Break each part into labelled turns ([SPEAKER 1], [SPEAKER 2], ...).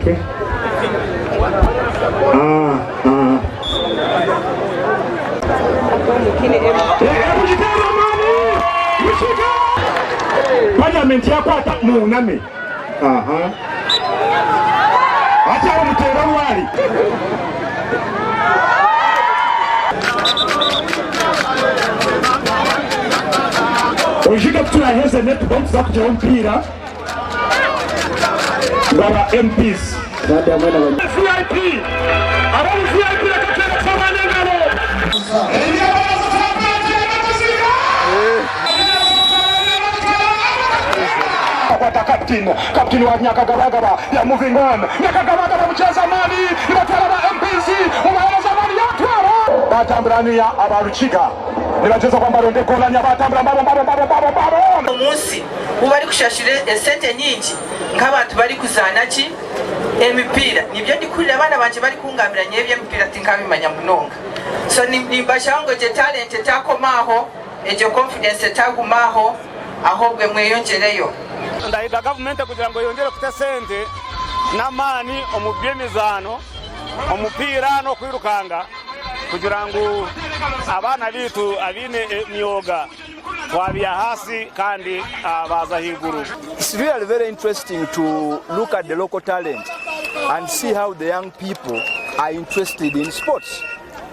[SPEAKER 1] Okay. Parliament yakwata muname. Acha omutera wali. Ojika kutula heze netu bomba zakuja mpira. Baba MPs. Dada mwana wa VIP. Abamu VIP akatera Abany'eishengyero. Kapteni wa Nyakagabagaba ya moving on. Nyakagabagaba mcheza mali. Ibatwala ba MPs. Umaeleza mali yatwara. Batambrania abaruchiga. Nibacheza kwa mbaro ndekola nyabatambra mbaro.
[SPEAKER 2] Umunsi ubari kushashire esente nyingi nk'abantu bari kuzana ki emipira nibyo ndikurira abana banje bari kungamira nyebye emipira tinkabimanya munonga so nimbashango je talent takomaho ejo confidence tagumaho ahobwe mweyongereyo
[SPEAKER 3] ndayiga Gavumenti kugira ngo yongere kutesente n'amani omuby'emizaano omupira no kwirukanga kugira ngo abana bitu abine myoga wabya hasi kandi baza higuru.
[SPEAKER 4] It's really very interesting to look at the local talent and see how the young people are interested in sports.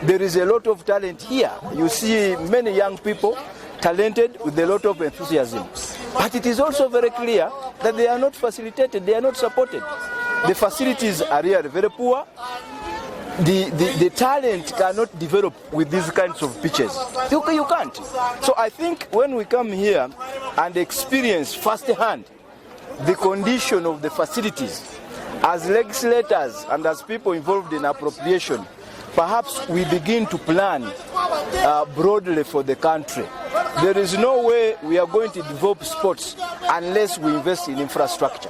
[SPEAKER 4] There is a lot of talent here. You see many young people talented with a lot of enthusiasm. But it is also very clear that they are not facilitated, they are not supported. The facilities are really very poor. The talent cannot develop with these kinds of pitches. You can't. So I think when we come here and experience firsthand the condition of the facilities, as legislators and as people involved in appropriation, perhaps we begin to plan broadly for the country. There is no way we are going to develop sports unless we invest in infrastructure.